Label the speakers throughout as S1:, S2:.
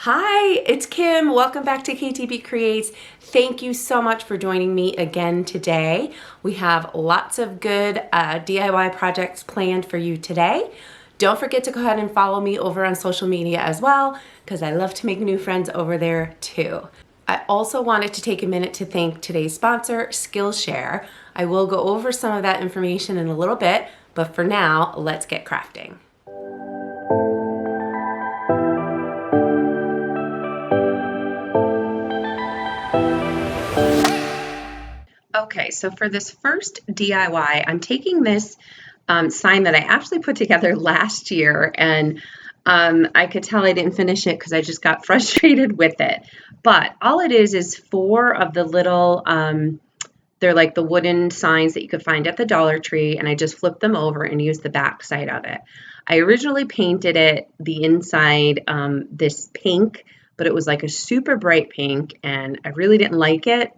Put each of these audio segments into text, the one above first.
S1: Hi, it's Kim. Welcome back to KTB Creates. Thank you so much for joining me again today. We have lots of good DIY projects planned for you today. Don't forget to go ahead and follow me over on social media as well, because I love to make new friends over there too. I also wanted to take a minute to thank today's sponsor, Skillshare. I will go over some of that information in a little bit, but for now, let's get crafting. Okay, so for this first DIY, I'm taking this sign that I actually put together last year, and I could tell I didn't finish it because I just got frustrated with it. But all it is four of the little, they're like the wooden signs that you could find at the Dollar Tree, and I just flipped them over and used the back side of it. I originally painted it, the inside, this pink, but it was like a super bright pink, and I really didn't like it.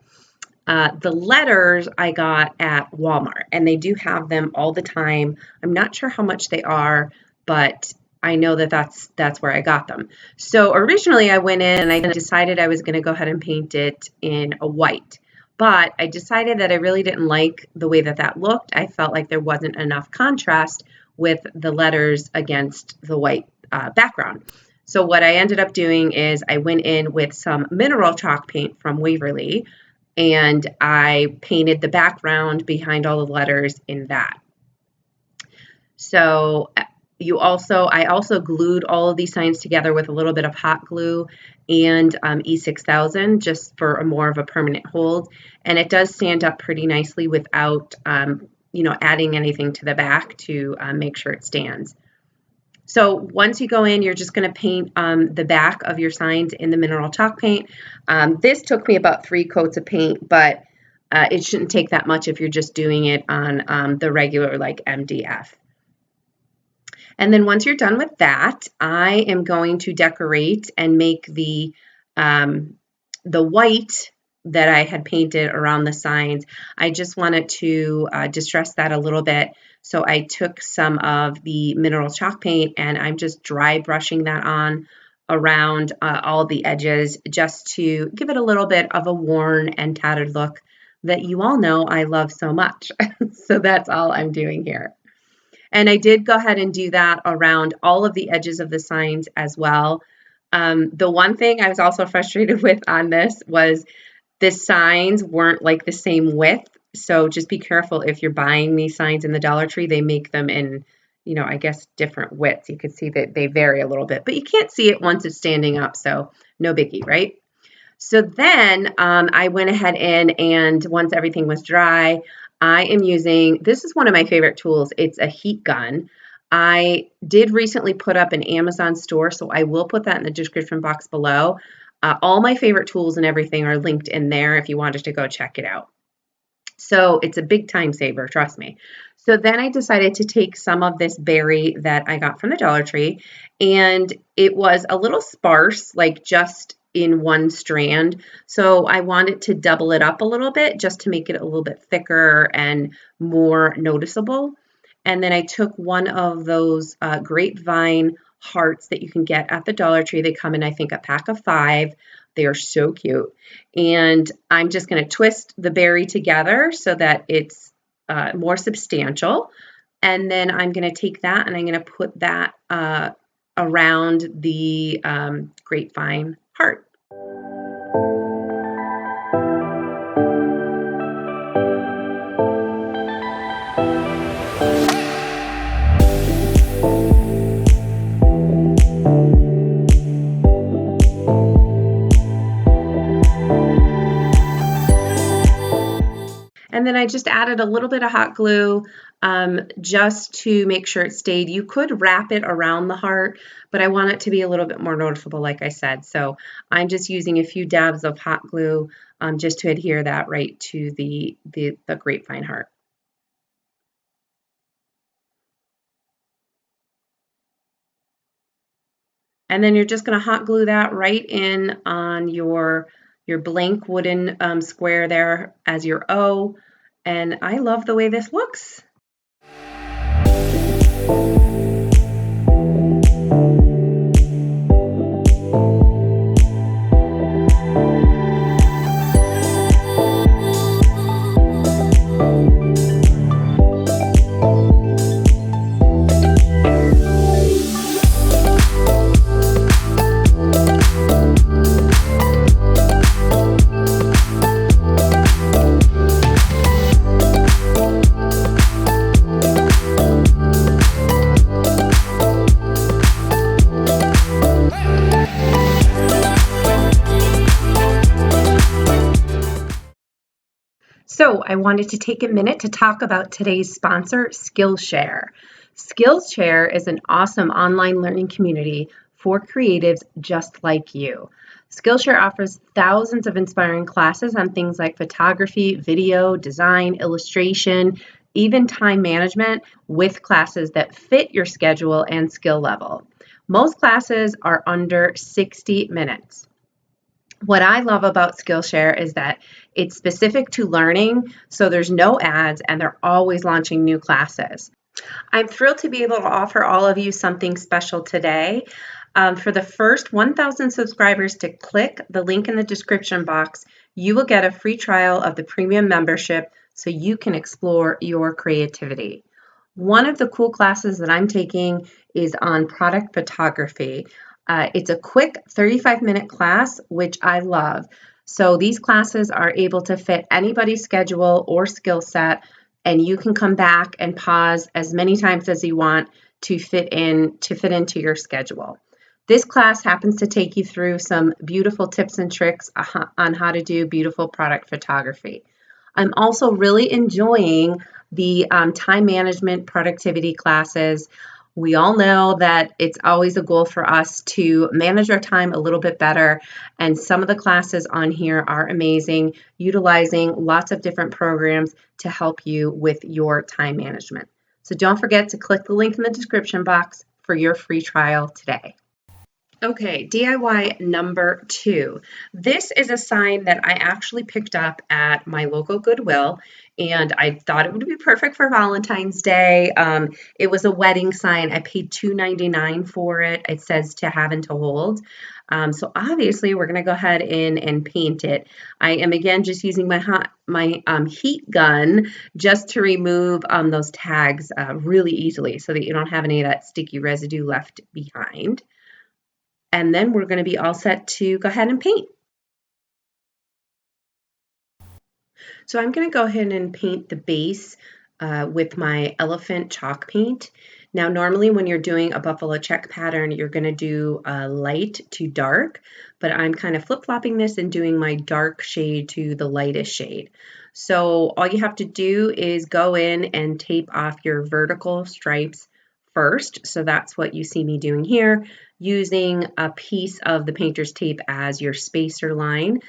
S1: The letters I got at Walmart, and they do have them all the time. I'm not sure how much they are, but I know that that's where I got them. So originally I went in and I decided I was going to go ahead and paint it in a white, but I decided that I really didn't like the way that looked. I felt like there wasn't enough contrast with the letters against the white background. So what I ended up doing is I went in with some mineral chalk paint from Waverly, and I painted the background behind all the letters in that. So I also glued all of these signs together with a little bit of hot glue and E6000 just for more of a permanent hold. And it does stand up pretty nicely without, adding anything to the back to make sure it stands. So once you go in, you're just going to paint the back of your signs in the mineral chalk paint. This took me about 3 coats of paint, but it shouldn't take that much if you're just doing it on the regular like MDF. And then once you're done with that, I am going to decorate and make the white that I had painted around the signs. I just wanted to distress that a little bit. So I took some of the mineral chalk paint and I'm just dry brushing that on around all the edges just to give it a little bit of a worn and tattered look that you all know I love so much. So that's all I'm doing here. And I did go ahead and do that around all of the edges of the signs as well. The one thing I was also frustrated with on this was the signs weren't like the same width. So just be careful if you're buying these signs in the Dollar Tree. They make them in, I guess different widths. You can see that they vary a little bit, but you can't see it once it's standing up. So no biggie, right? So then I went ahead and once everything was dry, I am using, this is one of my favorite tools. It's a heat gun. I did recently put up an Amazon store, so I will put that in the description box below. All my favorite tools and everything are linked in there if you wanted to go check it out. So it's a big time saver, trust me. So then I decided to take some of this berry that I got from the Dollar Tree, and it was a little sparse, like just in one strand. So I wanted to double it up a little bit just to make it a little bit thicker and more noticeable. And then I took one of those grapevine hearts that you can get at the Dollar Tree. They come in, I think, a pack of 5. They are so cute. And I'm just going to twist the berry together so that it's more substantial. And then I'm going to take that and I'm going to put that around the grapevine heart. And then I just added a little bit of hot glue just to make sure it stayed. You could wrap it around the heart, but I want it to be a little bit more noticeable, like I said. So I'm just using a few dabs of hot glue just to adhere that right to the grapevine heart. And then you're just going to hot glue that right in on your blank wooden square there as your O. And I love the way this looks. So I wanted to take a minute to talk about today's sponsor, Skillshare. Skillshare is an awesome online learning community for creatives just like you. Skillshare offers thousands of inspiring classes on things like photography, video, design, illustration, even time management, with classes that fit your schedule and skill level. Most classes are under 60 minutes. What I love about Skillshare is that it's specific to learning, so there's no ads and they're always launching new classes. I'm thrilled to be able to offer all of you something special today. For the first 1,000 subscribers to click the link in the description box, you will get a free trial of the premium membership so you can explore your creativity. One of the cool classes that I'm taking is on product photography. It's a quick 35-minute class, which I love. So these classes are able to fit anybody's schedule or skill set, and you can come back and pause as many times as you want to fit into your schedule. This class happens to take you through some beautiful tips and tricks on how to do beautiful product photography. I'm also really enjoying the time management productivity classes. We all know that it's always a goal for us to manage our time a little bit better, and some of the classes on here are amazing, utilizing lots of different programs to help you with your time management. So don't forget to click the link in the description box for your free trial today. Okay, DIY number 2. This is a sign that I actually picked up at my local Goodwill, and I thought it would be perfect for Valentine's Day. It was a wedding sign. I paid $2.99 for it. It says to have and to hold. So obviously we're going to go ahead and paint it. I am again just using my heat gun just to remove those tags really easily so that you don't have any of that sticky residue left behind. And then we're going to be all set to go ahead and paint. So I'm going to go ahead and paint the base with my elephant chalk paint. Now, normally when you're doing a buffalo check pattern, you're going to do light to dark, but I'm kind of flip-flopping this and doing my dark shade to the lightest shade. So all you have to do is go in and tape off your vertical stripes first. So that's what you see me doing here, using a piece of the painter's tape as your spacer line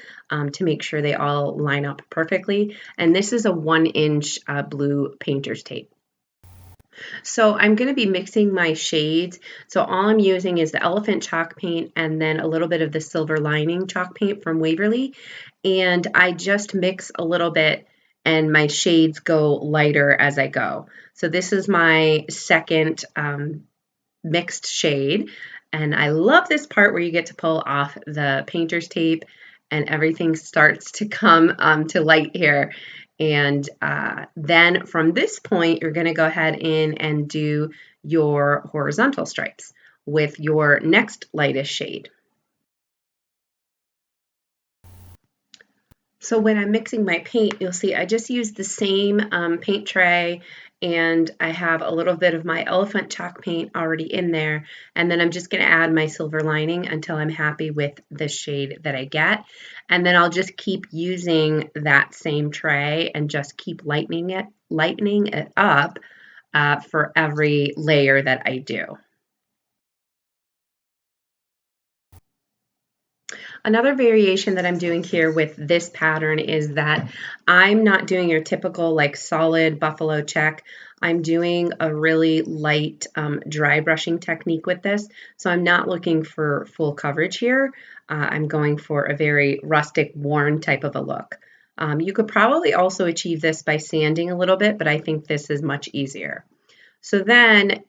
S1: to make sure they all line up perfectly. And this is a 1-inch blue painter's tape. So I'm going to be mixing my shades. So all I'm using is the elephant chalk paint and then a little bit of the silver lining chalk paint from Waverly. And I just mix a little bit and my shades go lighter as I go. So this is my second mixed shade. And I love this part where you get to pull off the painter's tape and everything starts to come to light here. And then from this point, you're going to go ahead in and do your horizontal stripes with your next lightest shade. So when I'm mixing my paint, you'll see I just used the same paint tray, and I have a little bit of my elephant chalk paint already in there. And then I'm just going to add my silver lining until I'm happy with the shade that I get. And then I'll just keep using that same tray and just keep lightening it up for every layer that I do. Another variation that I'm doing here with this pattern is that I'm not doing your typical like solid buffalo check. I'm doing a really light dry brushing technique with this. So I'm not looking for full coverage here. I'm going for a very rustic, worn type of a look. You could probably also achieve this by sanding a little bit, but I think this is much easier. So then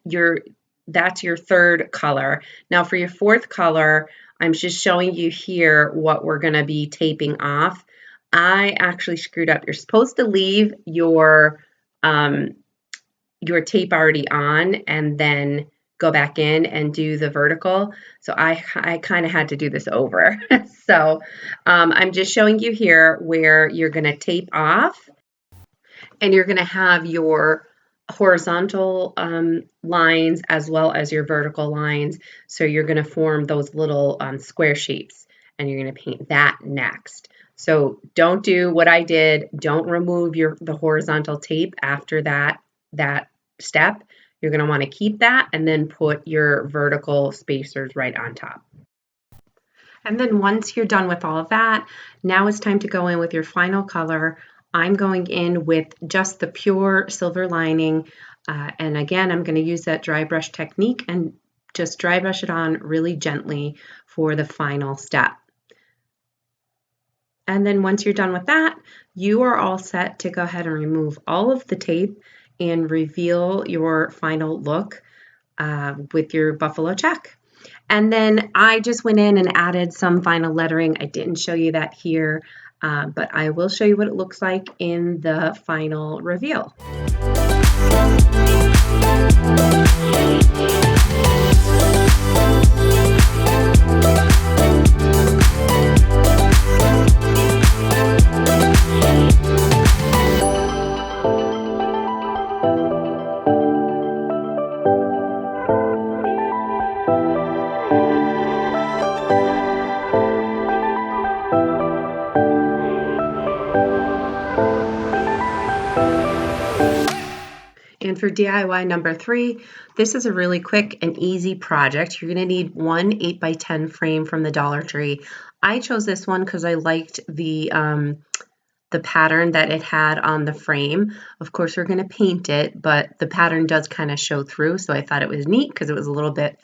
S1: that's your third color. Now for your fourth color, I'm just showing you here what we're going to be taping off. I actually screwed up. You're supposed to leave your tape already on and then go back in and do the vertical. So I kind of had to do this over. So I'm just showing you here where you're going to tape off and you're going to have your horizontal lines as well as your vertical lines. So you're going to form those little square shapes and you're going to paint that next. So don't do what I did. Don't remove the horizontal tape after that step. You're going to want to keep that and then put your vertical spacers right on top. And then once you're done with all of that, now it's time to go in with your final color. I'm going in with just the pure silver lining. And again, I'm going to use that dry brush technique and just dry brush it on really gently for the final step. And then once you're done with that, you are all set to go ahead and remove all of the tape and reveal your final look with your buffalo check. And then I just went in and added some vinyl lettering. I didn't show you that here, but I will show you what it looks like in the final reveal. And for DIY number 3, this is a really quick and easy project. You're going to need one 8x10 frame from the Dollar Tree. I chose this one because I liked the pattern that it had on the frame. Of course, we're going to paint it, but the pattern does kind of show through, so I thought it was neat because it was a little bit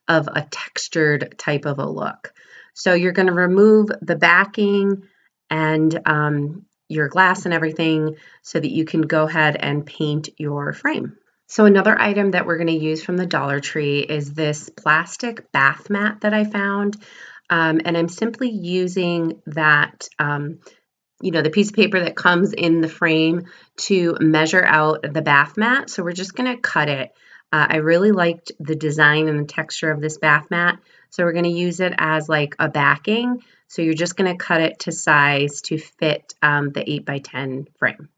S1: of a textured type of a look. So you're going to remove the backing and your glass and everything so that you can go ahead and paint your frame. So another item that we're going to use from the Dollar Tree is this plastic bath mat that I found. And I'm simply using that, the piece of paper that comes in the frame to measure out the bath mat. So we're just going to cut it. I really liked the design and the texture of this bath mat. So we're going to use it as like a backing. So you're just going to cut it to size to fit the 8x10 frame.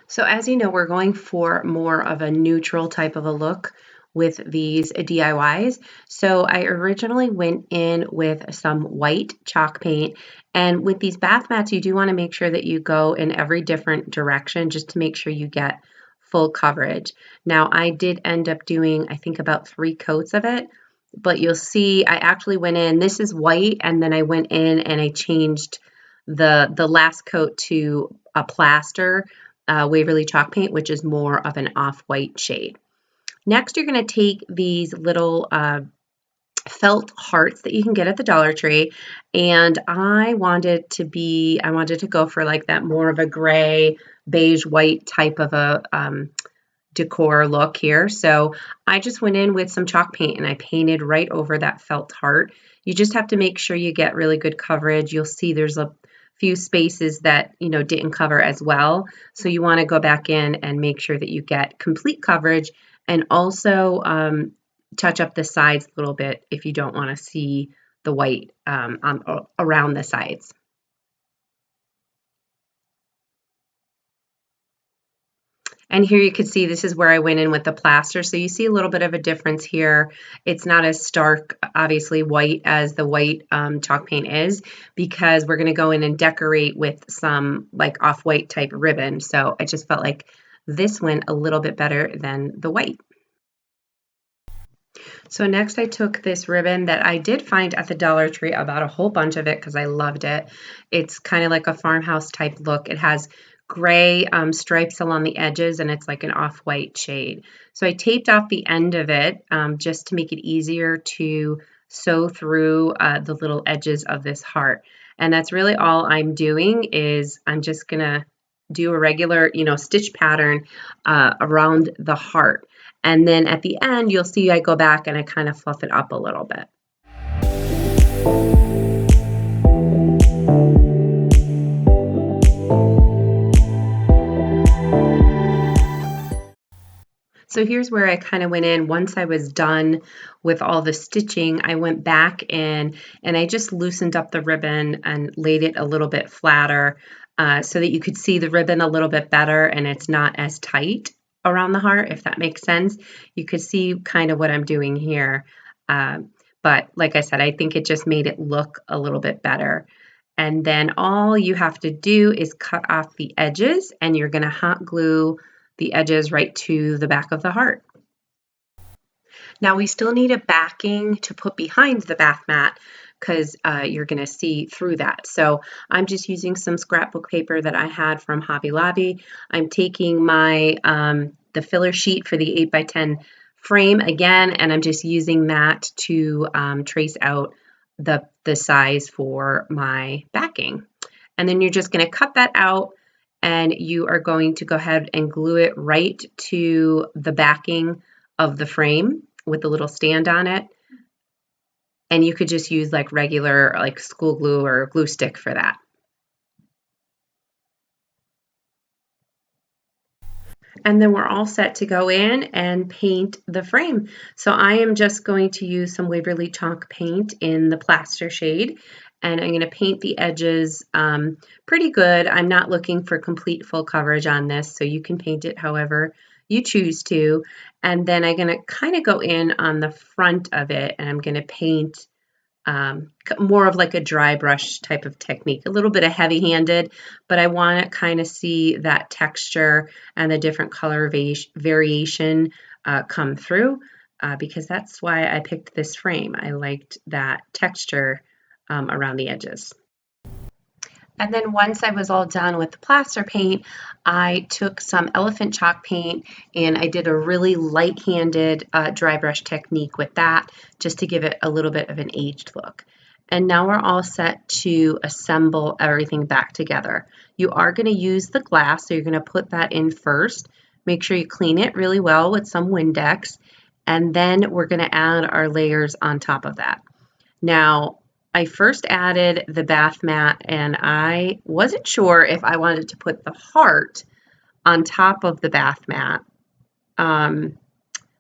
S1: So as you know, we're going for more of a neutral type of a look with these DIYs. So I originally went in with some white chalk paint, and with these bath mats, you do want to make sure that you go in every different direction just to make sure you get full coverage. Now I did end up doing, I think, about 3 coats of it, but you'll see I actually went in, this is white, and then I went in and I changed the last coat to a plaster Waverly chalk paint, which is more of an off-white shade. Next, you're going to take these little felt hearts that you can get at the Dollar Tree, and I wanted to go for like that more of a gray, beige, white type of a decor look here. So I just went in with some chalk paint and I painted right over that felt heart. You just have to make sure you get really good coverage. You'll see there's a few spaces that didn't cover as well. So you want to go back in and make sure that you get complete coverage, and also touch up the sides a little bit if you don't want to see the white around the sides. And here you can see this is where I went in with the plaster. So you see a little bit of a difference here. It's not as stark, obviously, white as the white chalk paint is, because we're going to go in and decorate with some like off-white type ribbon. So I just felt like this went a little bit better than the white. So next I took this ribbon that I did find at the Dollar Tree. I bought a whole bunch of it because I loved it. It's kind of like a farmhouse type look. It has gray stripes along the edges, and it's like an off-white shade. So I taped off the end of it just to make it easier to sew through the little edges of this heart. And that's really all I'm doing. Is I'm just gonna do a regular stitch pattern around the heart. And then at the end, you'll see I go back and I kind of fluff it up a little bit. So here's where I kind of went in. Once I was done with all the stitching, I went back in and I just loosened up the ribbon and laid it a little bit flatter so that you could see the ribbon a little bit better and it's not as tight around the heart, if that makes sense. You could see kind of what I'm doing here. But like I said, I think it just made it look a little bit better. And then all you have to do is cut off the edges, and you're going to hot glue the edges right to the back of the heart. Now we still need a backing to put behind the bath mat because you're going to see through that. So I'm just using some scrapbook paper that I had from Hobby Lobby. I'm taking my the filler sheet for the 8x10 frame again, and I'm just using that to trace out the size for my backing. And then you're just going to cut that out, and you are going to go ahead and glue it right to the backing of the frame with the little stand on it. And you could just use like regular like school glue or glue stick for that. And then we're all set to go in and paint the frame. So I am just going to use some Waverly Chalk paint in the plaster shade, and I'm going to paint the edges pretty good. I'm not looking for complete full coverage on this, so you can paint it however you choose to. And then I'm going to kind of go in on the front of it, and I'm going to paint more of like a dry brush type of technique, a little bit of heavy-handed, but I want to kind of see that texture and the different color variation come through because that's why I picked this frame. I liked that texture around the edges. And then once I was all done with the plaster paint, I took some elephant chalk paint and I did a really light-handed dry brush technique with that just to give it a little bit of an aged look. And now we're all set to assemble everything back together. You are going to use the glass, so you're going to put that in first. Make sure you clean it really well with some Windex, and then we're going to add our layers on top of that. Now, I first added the bath mat, and I wasn't sure if I wanted to put the heart on top of the bath mat.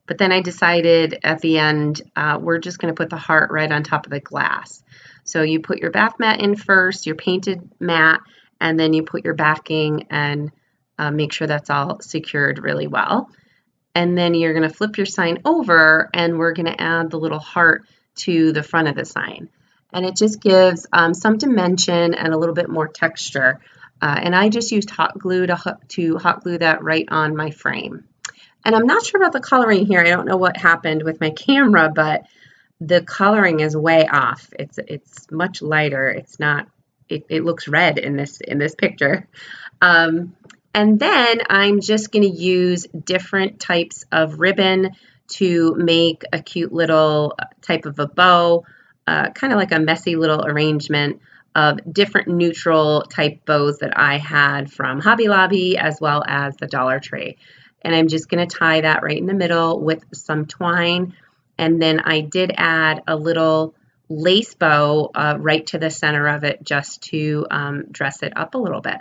S1: But then I decided at the end, we're just going to put the heart right on top of the glass. So you put your bath mat in first, your painted mat, and then you put your backing and make sure that's all secured really well. And then you're going to flip your sign over, and we're going to add the little heart to the front of the sign. And it just gives some dimension and a little bit more texture. And I just used hot glue to hot glue that right on my frame. And I'm not sure about the coloring here. I don't know what happened with my camera, but the coloring is way off. It's much lighter. It's not. It looks red in this picture. And then I'm just going to use different types of ribbon to make a cute little type of a bow. Kind of like a messy little arrangement of different neutral type bows that I had from Hobby Lobby as well as the Dollar Tree. And I'm just going to tie that right in the middle with some twine. And then I did add a little lace bow right to the center of it just to dress it up a little bit.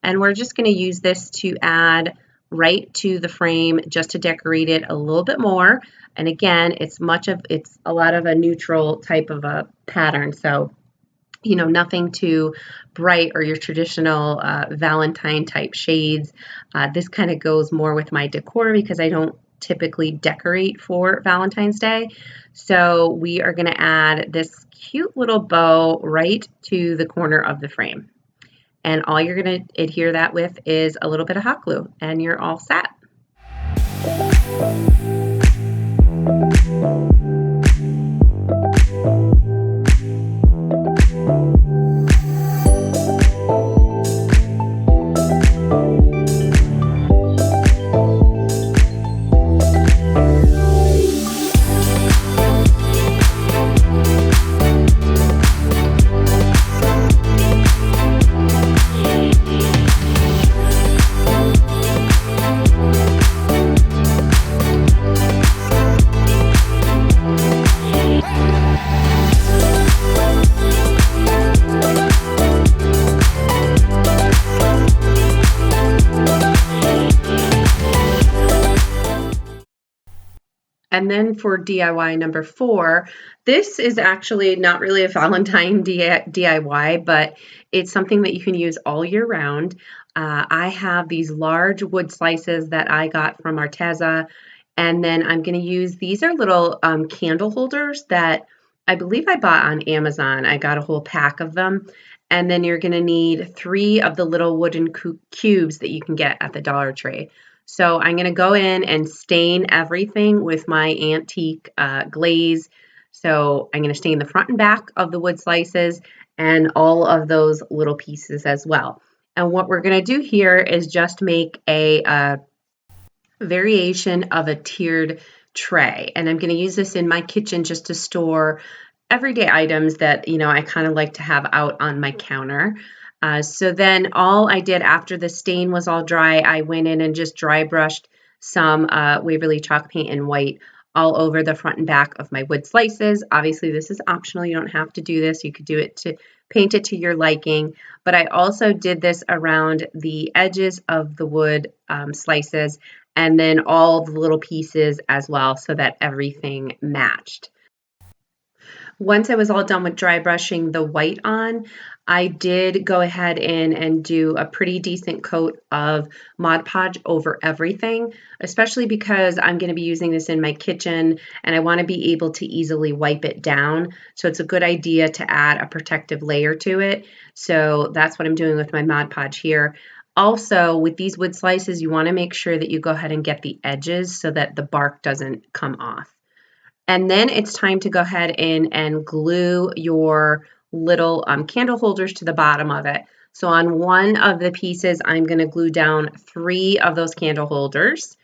S1: And we're just going to use this to add right to the frame just to decorate it a little bit more. And again, it's a lot of a neutral type of a pattern. So, you know, nothing too bright or your traditional Valentine type shades. This kind of goes more with my decor because I don't typically decorate for Valentine's Day. So we are going to add this cute little bow right to the corner of the frame. And all you're going to adhere that with is a little bit of hot glue, and you're all set. And then for DIY number 4, this is actually not really a Valentine DIY, but it's something that you can use all year round. I have these large wood slices that I got from Arteza, and then I'm going to use, these are little candle holders that I believe I bought on Amazon. I got a whole pack of them, And then you're going to need 3 of the little wooden cubes that you can get at the Dollar Tree. So I'm going to go in and stain everything with my antique glaze. So I'm going to stain the front and back of the wood slices and all of those little pieces as well. And what we're going to do here is just make a variation of a tiered tray. And I'm going to use this in my kitchen just to store everyday items that, I kind of like to have out on my counter. So then all I did after the stain was all dry, I went in and just dry brushed some Waverly chalk paint in white all over the front and back of my wood slices. Obviously, this is optional. You don't have to do this. You could do it to paint it to your liking. But I also did this around the edges of the wood slices and then all the little pieces as well so that everything matched. Once I was all done with dry brushing the white on, I did go ahead and do a pretty decent coat of Mod Podge over everything, especially because I'm going to be using this in my kitchen and I want to be able to easily wipe it down. So it's a good idea to add a protective layer to it. So that's what I'm doing with my Mod Podge here. Also, with these wood slices, you want to make sure that you go ahead and get the edges so that the bark doesn't come off. And then it's time to go ahead and glue your little candle holders to the bottom of it. So on one of the pieces, I'm going to glue down 3 of those candle holders,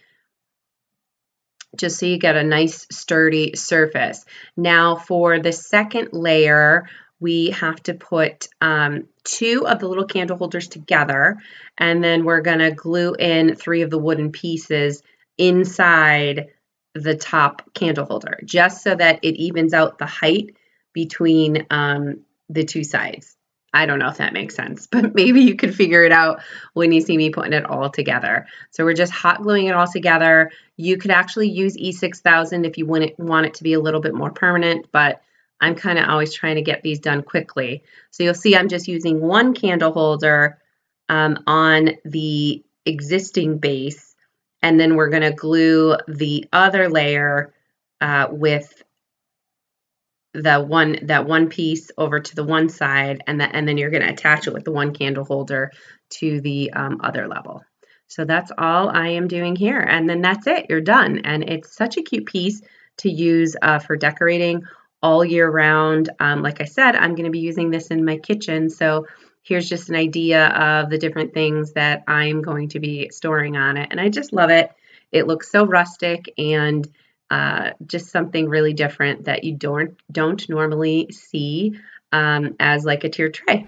S1: just so you get a nice sturdy surface. Now for the second layer, we have to put 2 of the little candle holders together, and then we're going to glue in 3 of the wooden pieces inside the top candle holder, just so that it evens out the height between the 2 sides. I don't know if that makes sense, but maybe you can figure it out when you see me putting it all together. So we're just hot gluing it all together. You could actually use E6000 if you want it to be a little bit more permanent, but I'm kind of always trying to get these done quickly. So you'll see I'm just using 1 candle holder on the existing base, and then we're going to glue the other layer with that one piece over to the one side, and then you're going to attach it with the 1 candle holder to the other level. So that's all I am doing here, and then that's it. You're done, and it's such a cute piece to use for decorating all year round. Like I said, I'm going to be using this in my kitchen, so here's just an idea of the different things that I'm going to be storing on it, and I just love it. It looks so rustic and just something really different that you don't normally see as like a tiered tray.